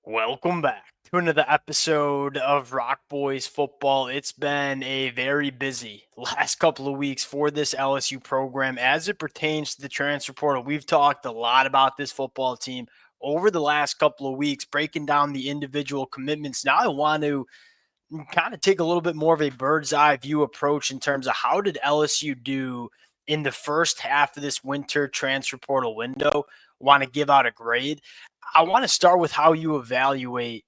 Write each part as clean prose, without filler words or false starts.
Welcome back to another episode of Rock Boys Football. It's been a very busy last couple of weeks for this LSU program as it pertains to the transfer portal. We've talked a lot about this football team over the last couple of weeks, breaking down the individual commitments. Now I want to kind of take a little bit more of a bird's eye view approach in terms of how did LSU do in the first half of this winter transfer portal window. Want to give out a grade. I want to start with how you evaluate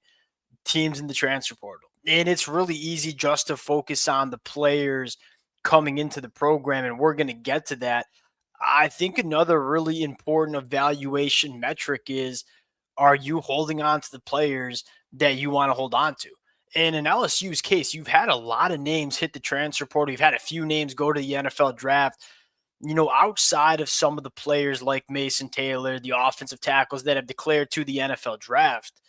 teams in the transfer portal. And it's really easy just to focus on the players coming into the program, and we're going to get to that. I think another really important evaluation metric is, are you holding on to the players that you want to hold on to? And in LSU's case, you've had a lot of names hit the transfer portal. You've had a few names go to the NFL draft. Outside of some of the players like Mason Taylor, the offensive tackles that have declared to the NFL draft,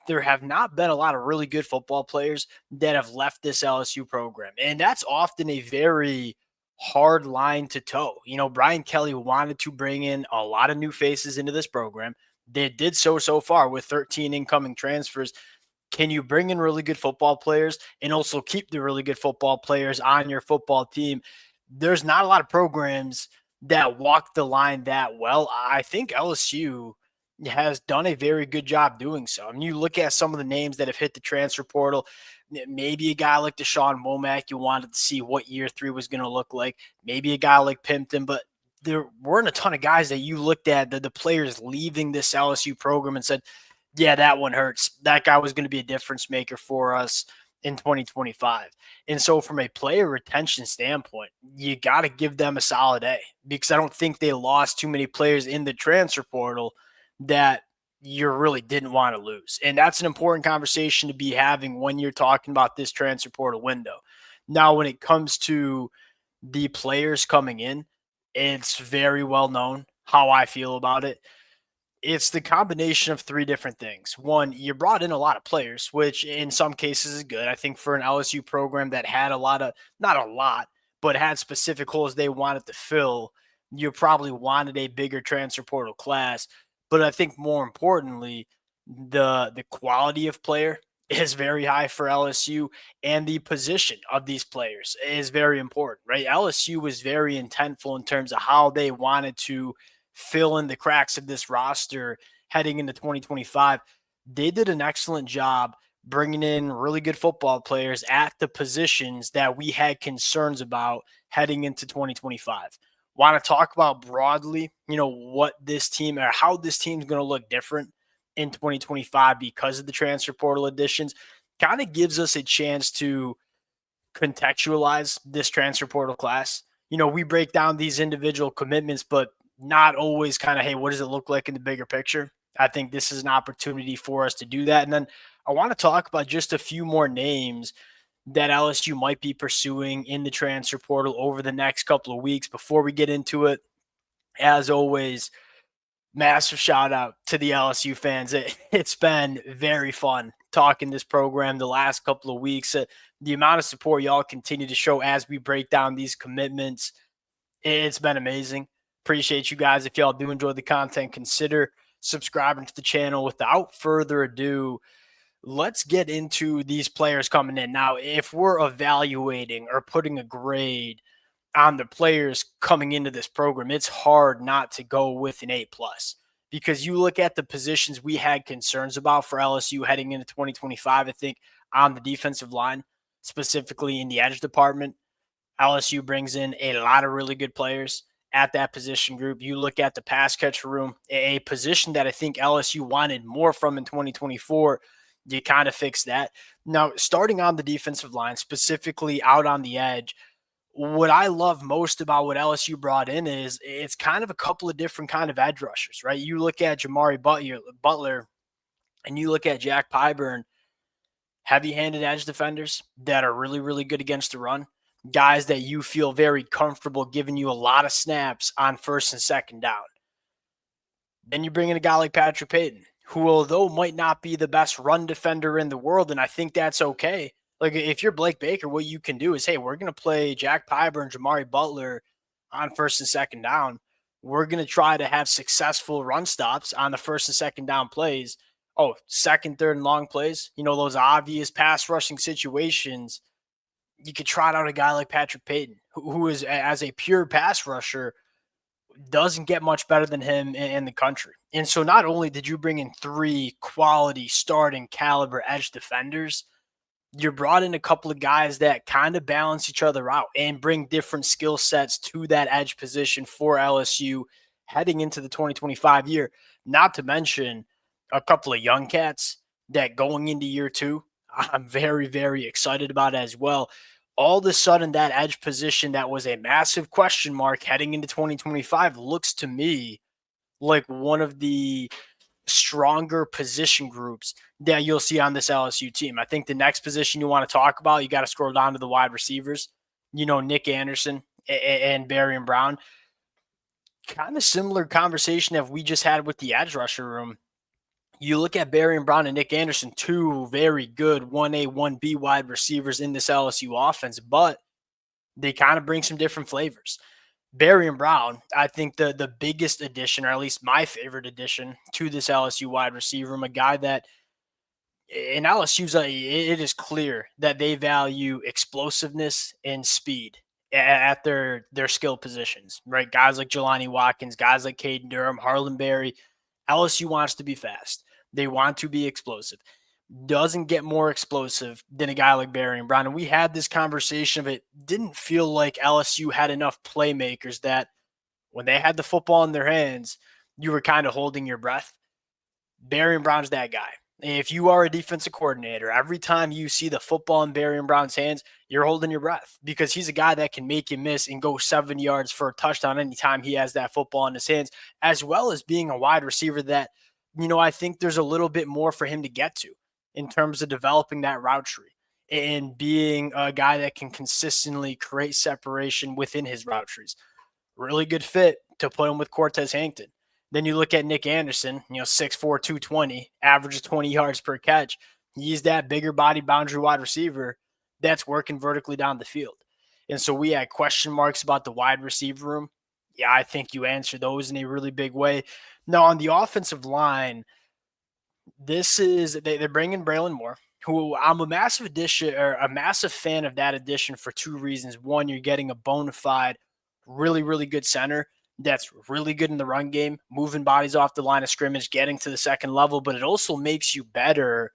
there have not been a lot of really good football players that have left this LSU program. And that's often a very hard line to toe. Brian Kelly wanted to bring in a lot of new faces into this program. They did so far with 13 incoming transfers. Can you bring in really good football players and also keep the really good football players on your football team? There's not a lot of programs that walk the line that well. I think LSU has done a very good job doing so. I mean, you look at some of the names that have hit the transfer portal, maybe a guy like Deshaun Womack, you wanted to see what year 3 was going to look like. Maybe a guy like Pimpton, but there weren't a ton of guys that you looked at, the players leaving this LSU program and said, yeah, that one hurts. That guy was going to be a difference maker for us in 2025. And so from a player retention standpoint, you got to give them a solid A, because I don't think they lost too many players in the transfer portal that you really didn't want to lose. And that's an important conversation to be having when you're talking about this transfer portal window. Now, when it comes to the players coming in, it's very well known how I feel about it. It's the combination of three different things. One, you brought in a lot of players, which in some cases is good. I think for an LSU program that had a lot of, not a lot, but had specific holes they wanted to fill, you probably wanted a bigger transfer portal class. But I think more importantly, the quality of player is very high for LSU, and the position of these players is very important, right? LSU was very intentful in terms of how they wanted to fill in the cracks of this roster heading into 2025. They did an excellent job bringing in really good football players at the positions that we had concerns about heading into 2025. Want to talk about broadly, what this team or how this team's going to look different in 2025 because of the transfer portal additions. Kind of gives us a chance to contextualize this transfer portal class. We break down these individual commitments, but not always kind of, hey, what does it look like in the bigger picture? I think this is an opportunity for us to do that. And then I want to talk about just a few more names that LSU might be pursuing in the transfer portal over the next couple of weeks. Before we get into it, as always, massive shout out to the LSU fans. It's been very fun talking this program the last couple of weeks. The amount of support y'all continue to show as we break down these commitments, it's been amazing. Appreciate you guys. If y'all do enjoy the content, consider subscribing to the channel. Without further ado, let's get into these players coming in. Now, if we're evaluating or putting a grade on the players coming into this program, it's hard not to go with an A+, because you look at the positions we had concerns about for LSU heading into 2025. I think on the defensive line, specifically in the edge department, LSU brings in a lot of really good players at that position group. You look at the pass catcher room, a position that I think LSU wanted more from in 2024. You kind of fix that. Now, starting on the defensive line, specifically out on the edge, what I love most about what LSU brought in is it's kind of a couple of different kind of edge rushers, right? You look at Jamari Butler and you look at Jack Pyburn, heavy-handed edge defenders that are really, really good against the run, guys that you feel very comfortable giving you a lot of snaps on first and second down. Then you bring in a guy like Patrick Payton, who, although might not be the best run defender in the world, and I think that's okay. Like, if you're Blake Baker, what you can do is, hey, we're going to play Jack Pyburn and Jamari Butler on first and second down. We're going to try to have successful run stops on the first and second down plays. second, third, and long plays, those obvious pass rushing situations, you could trot out a guy like Patrick Payton, who is, as a pure pass rusher, doesn't get much better than him in the country. And so not only did you bring in three quality starting caliber edge defenders, you brought in a couple of guys that kind of balance each other out and bring different skill sets to that edge position for LSU heading into the 2025 year. Not to mention a couple of young cats that going into year two, I'm very, very excited about as well. All of a sudden, that edge position that was a massive question mark heading into 2025 looks to me like one of the stronger position groups that you'll see on this LSU team. I think the next position you want to talk about, you got to scroll down to the wide receivers. Nick Anderson and Barry and Brown. Kind of similar conversation that we just had with the edge rusher room. You look at Barry and Brown and Nick Anderson, two very good 1A, 1B wide receivers in this LSU offense, but they kind of bring some different flavors. Barry and Brown, I think the biggest addition, or at least my favorite addition to this LSU wide receiver room, a guy that in LSU's, it is clear that they value explosiveness and speed at their skill positions, right? Guys like Jelani Watkins, guys like Caden Durham, Harlan Berry. LSU wants to be fast. They want to be explosive. Doesn't get more explosive than a guy like Barry and Brown. And we had this conversation of it didn't feel like LSU had enough playmakers that when they had the football in their hands, you were kind of holding your breath. Barry and Brown's that guy. If you are a defensive coordinator, every time you see the football in Barry and Brown's hands, you're holding your breath because he's a guy that can make you miss and go 7 yards for a touchdown anytime he has that football in his hands, as well as being a wide receiver that, I think there's a little bit more for him to get to in terms of developing that route tree and being a guy that can consistently create separation within his route trees. Really good fit to put him with Cortez Hankton. Then you look at Nick Anderson, 6'4", 220, averages 20 yards per catch. He's that bigger body boundary wide receiver that's working vertically down the field. And so we had question marks about the wide receiver room. Yeah, I think you answered those in a really big way. Now, on the offensive line, they're bringing Braylon Moore, who I'm a massive fan of that addition for two reasons. One, you're getting a bona fide, really, really good center that's really good in the run game, moving bodies off the line of scrimmage, getting to the second level, but it also makes you better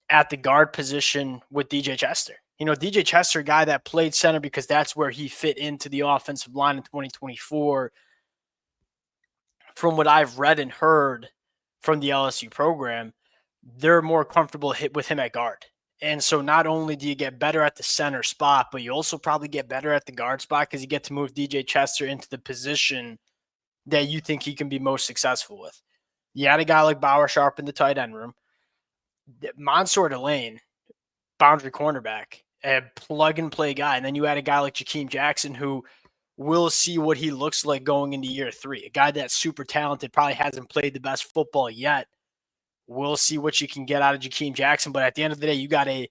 at the guard position with DJ Chester. DJ Chester, a guy that played center because that's where he fit into the offensive line in 2024. From what I've read and heard from the LSU program, they're more comfortable with him at guard. And so not only do you get better at the center spot, but you also probably get better at the guard spot because you get to move DJ Chester into the position that you think he can be most successful with. You had a guy like Bauer Sharp in the tight end room. Mansour Delane, boundary cornerback, a plug-and-play guy. And then you had a guy like Jakeem Jackson who we'll see what he looks like going into year three. A guy that's super talented, probably hasn't played the best football yet. We'll see what you can get out of Jakeem Jackson. But at the end of the day, you got a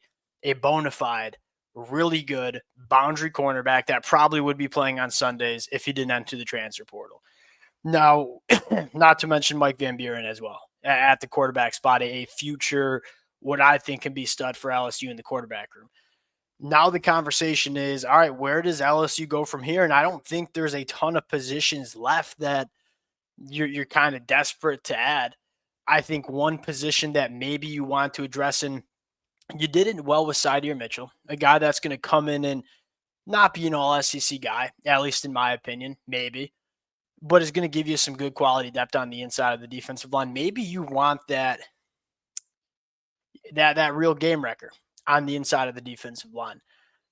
bona fide, really good boundary cornerback that probably would be playing on Sundays if he didn't enter the transfer portal. Now, not to mention Mike Van Buren as well at the quarterback spot, a future, what I think can be stud for LSU in the quarterback room. Now the conversation is, all right, where does LSU go from here? And I don't think there's a ton of positions left that you're kind of desperate to add. I think one position that maybe you want to address, and you did it well with Sydir Mitchell, a guy that's going to come in and not be an all SEC guy, at least in my opinion, maybe, but is going to give you some good quality depth on the inside of the defensive line. Maybe you want that real game wrecker on the inside of the defensive line.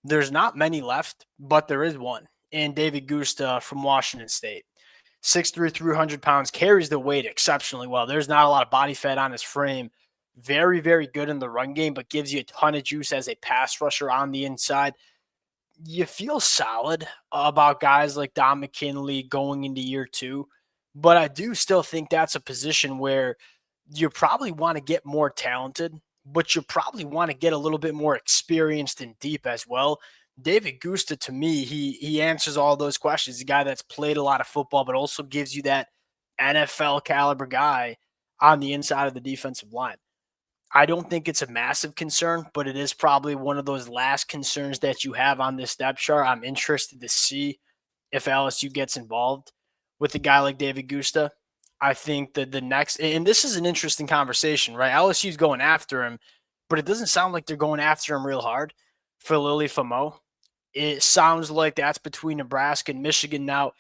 There's not many left, but there is one. And David Gusta from Washington State. 6'3", 300 pounds, carries the weight exceptionally well. There's not a lot of body fat on his frame. Very, very good in the run game, but gives you a ton of juice as a pass rusher on the inside. You feel solid about guys like Don McKinley going into year two, but I do still think that's a position where you probably want to get more talented, but you probably want to get a little bit more experienced and deep as well. David Gusta, to me, he answers all those questions. He's a guy that's played a lot of football, but also gives you that NFL caliber guy on the inside of the defensive line. I don't think it's a massive concern, but it is probably one of those last concerns that you have on this depth chart. I'm interested to see if LSU gets involved with a guy like David Gusta. I think that the next, and this is an interesting conversation, right? LSU's going after him, but it doesn't sound like they're going after him real hard for Lily Famo. It sounds like that's between Nebraska and Michigan. Now,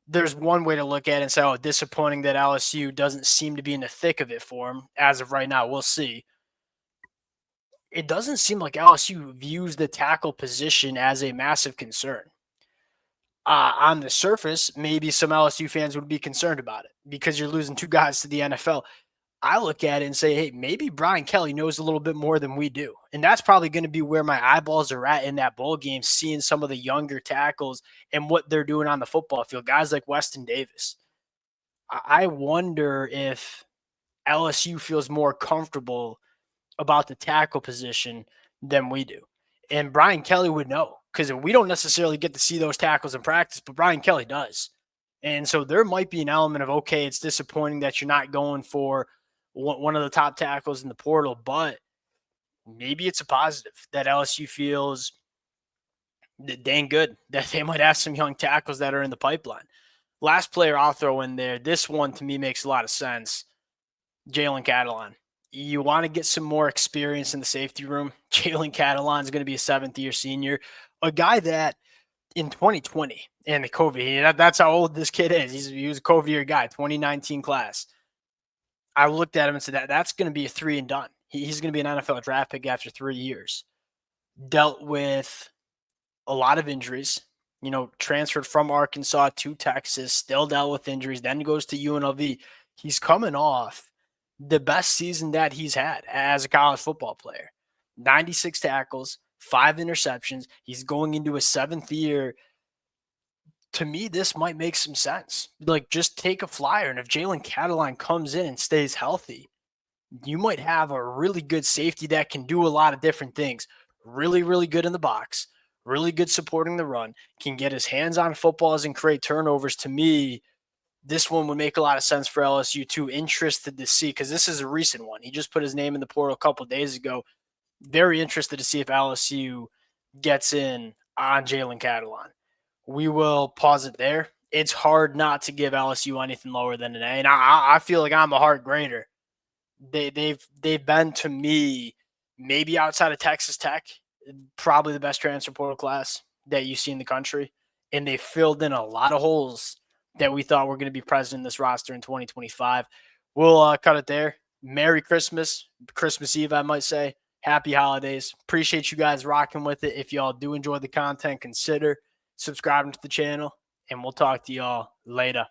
there's one way to look at it and say, oh, disappointing that LSU doesn't seem to be in the thick of it for him as of right now. We'll see. It doesn't seem like LSU views the tackle position as a massive concern. On the surface, maybe some LSU fans would be concerned about it because you're losing two guys to the NFL. I look at it and say, hey, maybe Brian Kelly knows a little bit more than we do. And that's probably going to be where my eyeballs are at in that bowl game, seeing some of the younger tackles and what they're doing on the football field. Guys like Weston Davis. I wonder if LSU feels more comfortable about the tackle position than we do. And Brian Kelly would know because we don't necessarily get to see those tackles in practice, but Brian Kelly does. And so there might be an element of, okay, it's disappointing that you're not going for one of the top tackles in the portal, but maybe it's a positive that LSU feels dang good that they might have some young tackles that are in the pipeline. Last player I'll throw in there, this one to me makes a lot of sense, Jalen Catalon. You want to get some more experience in the safety room. Jalen Catalon is going to be a seventh-year senior, a guy that in 2020 and the COVID, that's how old this kid is. He was a COVID year guy, 2019 class. I looked at him and said that's going to be a 3 and done. He's going to be an NFL draft pick after 3 years. Dealt with a lot of injuries, transferred from Arkansas to Texas, still dealt with injuries, then goes to UNLV. He's coming off the best season that he's had as a college football player. 96 tackles, 5 interceptions. He's going into his 7th year. To me, this might make some sense. Like, just take a flyer, and if Jalen Catalon comes in and stays healthy, you might have a really good safety that can do a lot of different things. Really, really good in the box, really good supporting the run, can get his hands on footballs and create turnovers. To me, this one would make a lot of sense for LSU too. Interested to see, because this is a recent one. He just put his name in the portal a couple of days ago. Very interested to see if LSU gets in on Jalen Catalon. We will pause it there. It's hard not to give LSU anything lower than an A, and I feel like I'm a hard grader. They've been, to me, maybe outside of Texas Tech, probably the best transfer portal class that you see in the country, and they filled in a lot of holes that we thought were going to be present in this roster in 2025. We'll cut it there. Merry Christmas, Christmas Eve, I might say. Happy holidays. Appreciate you guys rocking with it. If y'all do enjoy the content, consider subscribing to the channel, and we'll talk to y'all later.